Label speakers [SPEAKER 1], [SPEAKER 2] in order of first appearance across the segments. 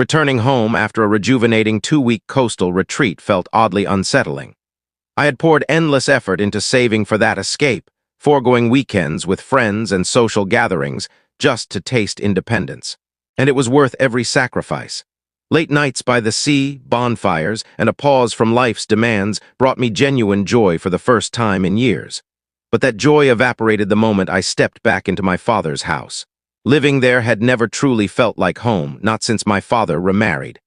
[SPEAKER 1] Returning home after a rejuvenating 2-week coastal retreat felt oddly unsettling. I had poured endless effort into saving for that escape, foregoing weekends with friends and social gatherings just to taste independence. And it was worth every sacrifice. Late nights by the sea, bonfires, and a pause from life's demands brought me genuine joy for the first time in years. But that joy evaporated the moment I stepped back into my father's house. Living there had never truly felt like home, not since my father remarried.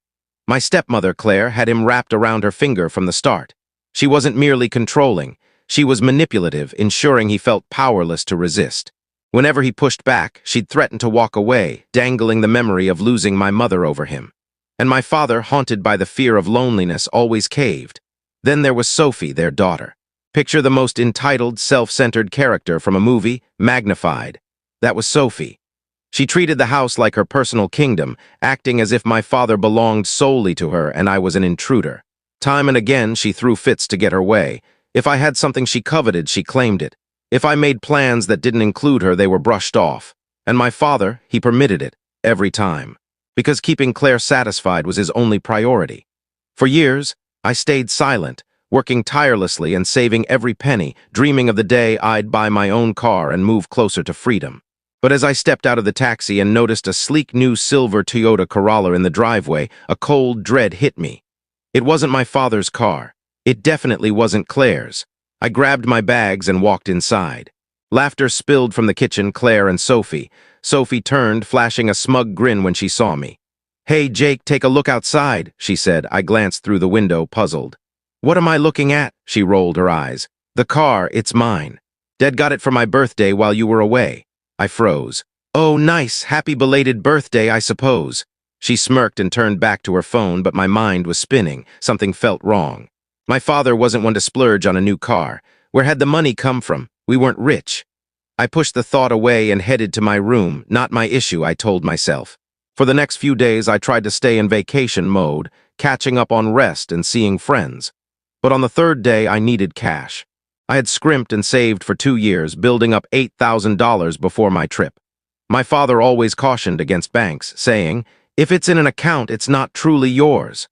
[SPEAKER 1] My stepmother, Claire, had him wrapped around her finger from the start. She wasn't merely controlling, she was manipulative, ensuring he felt powerless to resist. Whenever he pushed back, she'd threaten to walk away, dangling the memory of losing my mother over him. And my father, haunted by the fear of loneliness, always caved. Then there was Sophie, their daughter. Picture the most entitled, self-centered character from a movie, magnified. That was Sophie. She treated the house like her personal kingdom, acting as if my father belonged solely to her and I was an intruder. Time and again, she threw fits to get her way. If I had something she coveted, she claimed it. If I made plans that didn't include her, they were brushed off. And my father, he permitted it, every time. Because keeping Claire satisfied was his only priority. For years, I stayed silent, working tirelessly and saving every penny, dreaming of the day I'd buy my own car and move closer to freedom. But as I stepped out of the taxi and noticed a sleek new silver Toyota Corolla in the driveway, a cold dread hit me. It wasn't my father's car. It definitely wasn't Claire's. I grabbed my bags and walked inside. Laughter spilled from the kitchen, Claire and Sophie. Sophie turned, flashing a smug grin when she saw me. "Hey, Jake, take a look outside," she said. I glanced through the window, puzzled. "What am I looking at?" She rolled her eyes. "The car, it's mine. Dad got it for my birthday while you were away." I froze. "Oh, nice. Happy belated birthday, I suppose." She smirked and turned back to her phone, but my mind was spinning. Something felt wrong. My father wasn't one to splurge on a new car. Where had the money come from? We weren't rich. I pushed the thought away and headed to my room. Not my issue, I told myself. For the next few days, I tried to stay in vacation mode, catching up on rest and seeing friends. But on the third day, I needed cash. I had scrimped and saved for 2 years, building up $8,000 before my trip. My father always cautioned against banks, saying, "If it's in an account, it's not truly yours."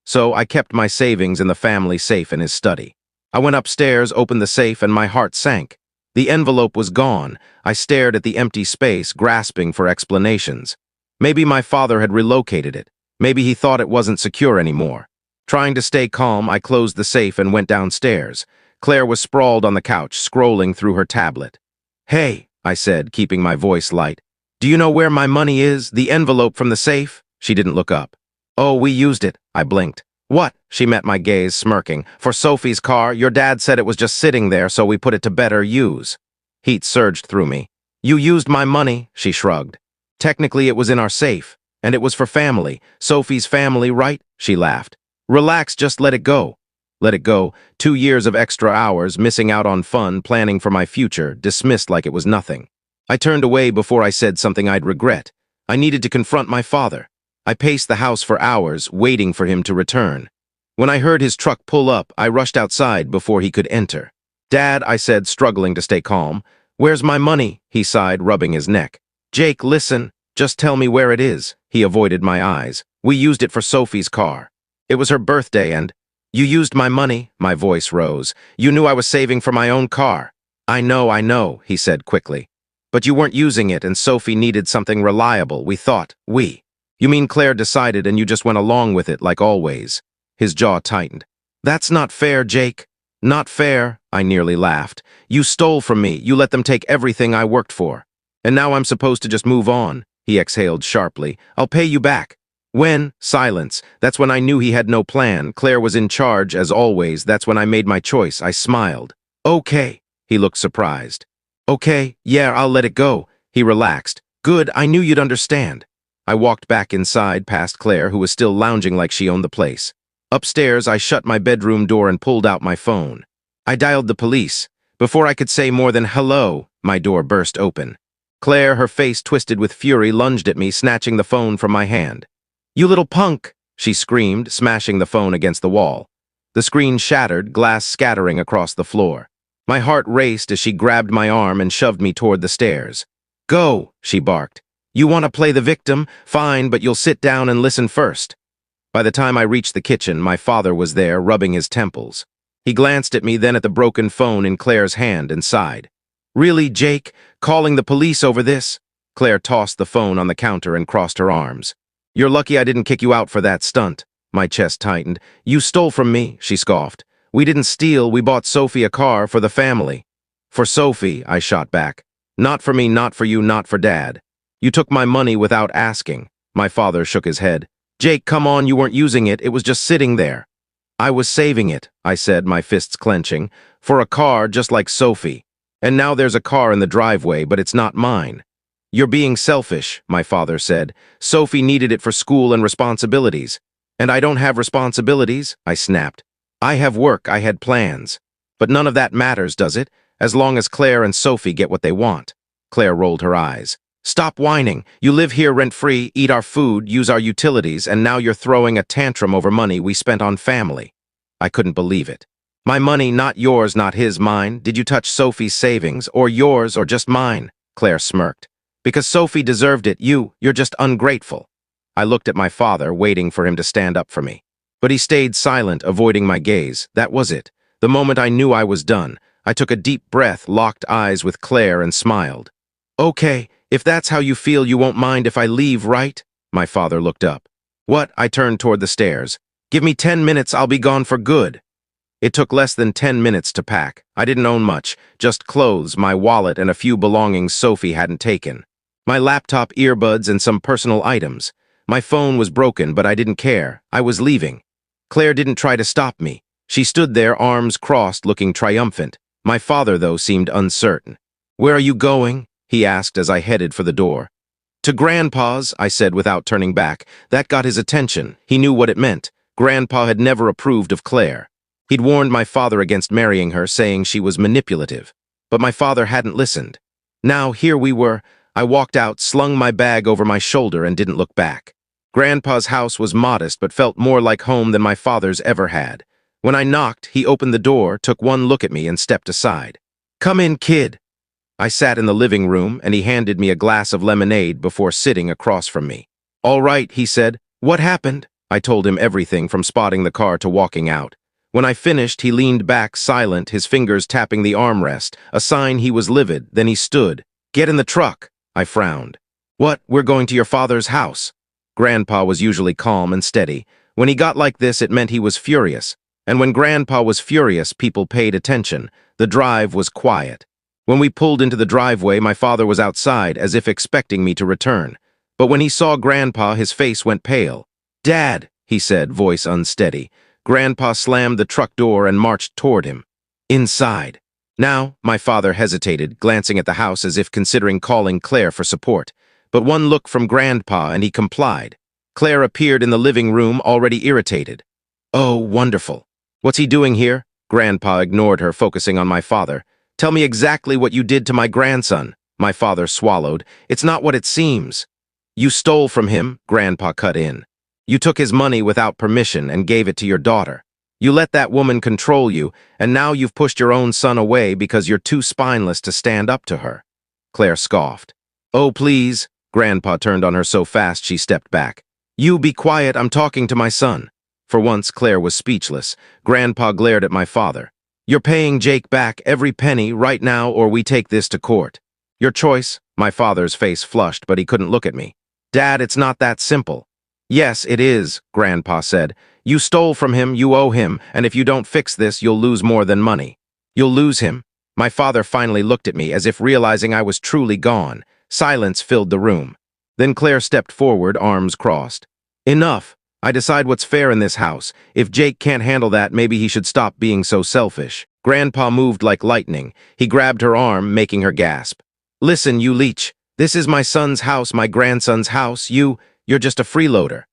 [SPEAKER 1] So I kept my savings in the family safe in his study. I went upstairs, opened the safe, and my heart sank. The envelope was gone. I stared at the empty space, grasping for explanations. Maybe my father had relocated it. Maybe he thought it wasn't secure anymore. Trying to stay calm, I closed the safe and went downstairs. Claire was sprawled on the couch, scrolling through her tablet. "Hey," I said, keeping my voice light. "Do you know where my money is? The envelope from the safe?" She didn't look up. "Oh, we used it," I blinked. "What?" She met my gaze, smirking. "For Sophie's car. Your dad said it was just sitting there, so we put it to better use." Heat surged through me. "You used my money," she shrugged. "Technically, it was in our safe, and it was for family. Sophie's family, right?" She laughed. "Relax, just let it go." Let it go. 2 years of extra hours, missing out on fun, planning for my future, dismissed like it was nothing. I turned away before I said something I'd regret. I needed to confront my father. I paced the house for hours, waiting for him to return. When I heard his truck pull up, I rushed outside before he could enter. "Dad," I said, struggling to stay calm. "Where's my money?" He sighed, rubbing his neck. "Jake, listen. Just tell me where it is." He avoided my eyes. "We used it for Sophie's car. It was her birthday and—" "You used my money," my voice rose. "You knew I was saving for my own car." I know," he said quickly. "But you weren't using it and Sophie needed something reliable. We thought, You mean Claire decided and you just went along with it like always?" His jaw tightened. "That's not fair, Jake." "Not fair," I nearly laughed. "You stole from me. You let them take everything I worked for. And now I'm supposed to just move on." He exhaled sharply. "I'll pay you back." "When?" Silence. That's when I knew he had no plan. Claire was in charge, as always. That's when I made my choice. I smiled. "Okay." He looked surprised. "Okay, yeah, I'll let it go." He relaxed. "Good, I knew you'd understand." I walked back inside, past Claire, who was still lounging like she owned the place. Upstairs, I shut my bedroom door and pulled out my phone. I dialed the police. Before I could say more than hello, my door burst open. Claire, her face twisted with fury, lunged at me, snatching the phone from my hand. "You little punk!" she screamed, smashing the phone against the wall. The screen shattered, glass scattering across the floor. My heart raced as she grabbed my arm and shoved me toward the stairs. "Go!" she barked. You want to play the victim? Fine, but you'll sit down and listen first. By the time I reached the kitchen, my father was there, rubbing his temples. He glanced at me, then at the broken phone in Claire's hand, and sighed. Really, Jake? Calling the police over this? Claire tossed the phone on the counter and crossed her arms. You're lucky I didn't kick you out for that stunt. My chest tightened. You stole from me, she scoffed. We didn't steal, we bought Sophie a car for the family. For Sophie, I shot back. Not for me, not for you, not for Dad. You took my money without asking. My father shook his head. Jake, come on, you weren't using it, it was just sitting there. I was saving it, I said, my fists clenching, for a car just like Sophie. And now there's a car in the driveway, but it's not mine. You're being selfish, my father said. Sophie needed it for school and responsibilities. And I don't have responsibilities, I snapped. I have work, I had plans. But none of that matters, does it? As long as Claire and Sophie get what they want. Claire rolled her eyes. Stop whining. You live here rent-free, eat our food, use our utilities, and now you're throwing a tantrum over money we spent on family. I couldn't believe it. My money, not yours, not his, mine. Did you touch Sophie's savings, or yours, or just mine? Claire smirked. Because Sophie deserved it, you're just ungrateful. I looked at my father, waiting for him to stand up for me. But he stayed silent, avoiding my gaze. That was it. The moment I knew I was done, I took a deep breath, locked eyes with Claire, and smiled. Okay, if that's how you feel, you won't mind if I leave, right? My father looked up. What? I turned toward the stairs. Give me 10 minutes, I'll be gone for good. It took less than 10 minutes to pack. I didn't own much, just clothes, my wallet, and a few belongings Sophie hadn't taken. My laptop, earbuds, and some personal items. My phone was broken, but I didn't care. I was leaving. Claire didn't try to stop me. She stood there, arms crossed, looking triumphant. My father, though, seemed uncertain. Where are you going? He asked as I headed for the door. To Grandpa's, I said without turning back. That got his attention. He knew what it meant. Grandpa had never approved of Claire. He'd warned my father against marrying her, saying she was manipulative. But my father hadn't listened. Now, here we were. I walked out, slung my bag over my shoulder, and didn't look back. Grandpa's house was modest, but felt more like home than my father's ever had. When I knocked, he opened the door, took one look at me, and stepped aside. Come in, kid. I sat in the living room, and he handed me a glass of lemonade before sitting across from me. All right, he said. What happened? I told him everything from spotting the car to walking out. When I finished, he leaned back, silent, his fingers tapping the armrest, a sign he was livid. Then he stood. Get in the truck. I frowned. What? We're going to your father's house. Grandpa was usually calm and steady. When he got like this, it meant he was furious. And when Grandpa was furious, people paid attention. The drive was quiet. When we pulled into the driveway, my father was outside, as if expecting me to return. But when he saw Grandpa, his face went pale. Dad, he said, voice unsteady. Grandpa slammed the truck door and marched toward him. Inside. Now, my father hesitated, glancing at the house as if considering calling Claire for support. But one look from Grandpa and he complied. Claire appeared in the living room, already irritated. Oh, wonderful. What's he doing here? Grandpa ignored her, focusing on my father. Tell me exactly what you did to my grandson. My father swallowed. It's not what it seems. You stole from him, Grandpa cut in. You took his money without permission and gave it to your daughter. You let that woman control you, and now you've pushed your own son away because you're too spineless to stand up to her. Claire scoffed. Oh, please. Grandpa turned on her so fast she stepped back. You be quiet, I'm talking to my son. For once, Claire was speechless. Grandpa glared at my father. You're paying Jake back every penny right now, or we take this to court. Your choice. My father's face flushed, but he couldn't look at me. Dad, it's not that simple. Yes, it is, Grandpa said. You stole from him, you owe him, and if you don't fix this, you'll lose more than money. You'll lose him. My father finally looked at me, as if realizing I was truly gone. Silence filled the room. Then Claire stepped forward, arms crossed. Enough. I decide what's fair in this house. If Jake can't handle that, maybe he should stop being so selfish. Grandpa moved like lightning. He grabbed her arm, making her gasp. Listen, you leech. This is my son's house, my grandson's house. You're just a freeloader.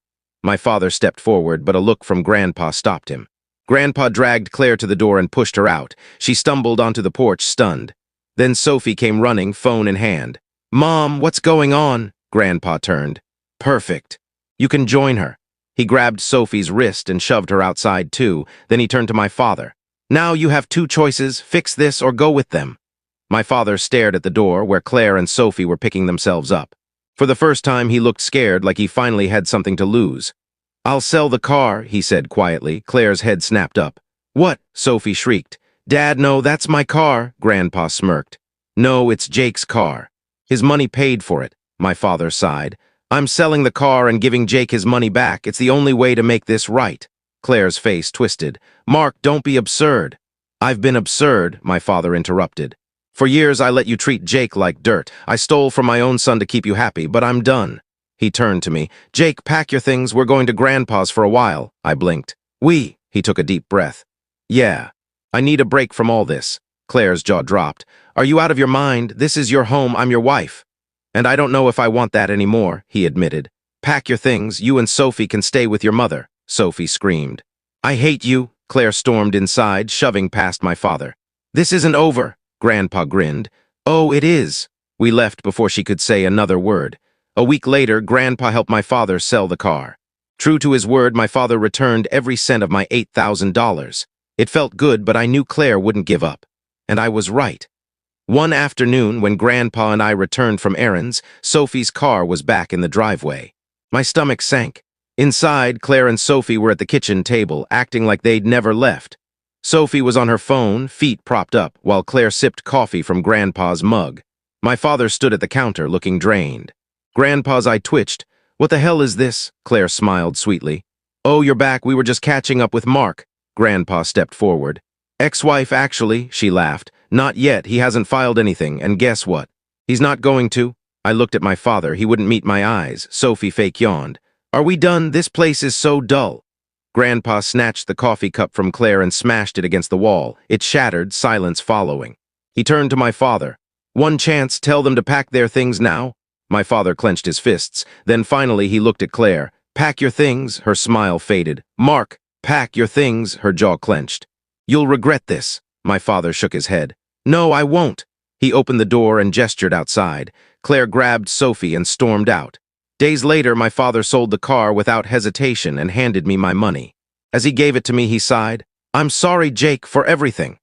[SPEAKER 1] My father stepped forward, but a look from Grandpa stopped him. Grandpa dragged Claire to the door and pushed her out. She stumbled onto the porch, stunned. Then Sophie came running, phone in hand. Mom, what's going on? Grandpa turned. Perfect. You can join her. He grabbed Sophie's wrist and shoved her outside too. Then he turned to my father. Now you have two choices, fix this or go with them. My father stared at the door where Claire and Sophie were picking themselves up. For the first time, he looked scared, like he finally had something to lose. "I'll sell the car," he said quietly. Claire's head snapped up. "What?" Sophie shrieked. "Dad, no, that's my car," Grandpa smirked. "No, it's Jake's car. His money paid for it," my father sighed. "I'm selling the car and giving Jake his money back. It's the only way to make this right." Claire's face twisted. "Mark, don't be absurd." "I've been absurd," my father interrupted. "For years I let you treat Jake like dirt. I stole from my own son to keep you happy, but I'm done." He turned to me. "Jake, pack your things. We're going to Grandpa's for a while." I blinked. "We?" He took a deep breath. "Yeah. I need a break from all this." Claire's jaw dropped. "Are you out of your mind? This is your home. I'm your wife." "And I don't know if I want that anymore," he admitted. "Pack your things. You and Sophie can stay with your mother," Sophie screamed. "I hate you," Claire stormed inside, shoving past my father. "This isn't over," Grandpa grinned. "Oh, it is." We left before she could say another word. A week later, Grandpa helped my father sell the car. True to his word, my father returned every cent of my $8,000. It felt good, but I knew Claire wouldn't give up. And I was right. One afternoon, when Grandpa and I returned from errands, Sophie's car was back in the driveway. My stomach sank. Inside, Claire and Sophie were at the kitchen table, acting like they'd never left. Sophie was on her phone, feet propped up, while Claire sipped coffee from Grandpa's mug. My father stood at the counter, looking drained. Grandpa's eye twitched. "What the hell is this?" Claire smiled sweetly. "Oh, you're back. We were just catching up with Mark." Grandpa stepped forward. "Ex-wife, actually," she laughed. "Not yet. He hasn't filed anything, and guess what? He's not going to." I looked at my father. He wouldn't meet my eyes. Sophie fake yawned. "Are we done? This place is so dull." Grandpa snatched the coffee cup from Claire and smashed it against the wall. It shattered, silence following. He turned to my father. "One chance, tell them to pack their things now." My father clenched his fists. Then finally he looked at Claire. "Pack your things," her smile faded. "Mark, pack your things," her jaw clenched. "You'll regret this." My father shook his head. "No, I won't." He opened the door and gestured outside. Claire grabbed Sophie and stormed out. Days later, my father sold the car without hesitation and handed me my money. As he gave it to me, he sighed, "I'm sorry, Jake, for everything."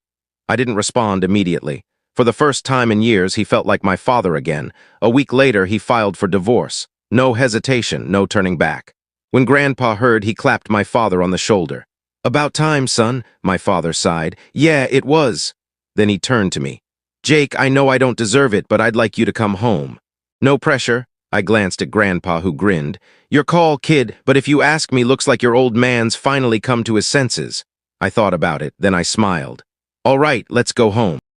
[SPEAKER 1] I didn't respond immediately. For the first time in years, he felt like my father again. A week later, he filed for divorce. No hesitation, no turning back. When Grandpa heard, he clapped my father on the shoulder. "About time, son," my father sighed. "Yeah, it was." Then he turned to me. "Jake, I know I don't deserve it, but I'd like you to come home." "No pressure." I glanced at Grandpa, who grinned. "Your call, kid, but if you ask me, looks like your old man's finally come to his senses." I thought about it, then I smiled. "All right, let's go home."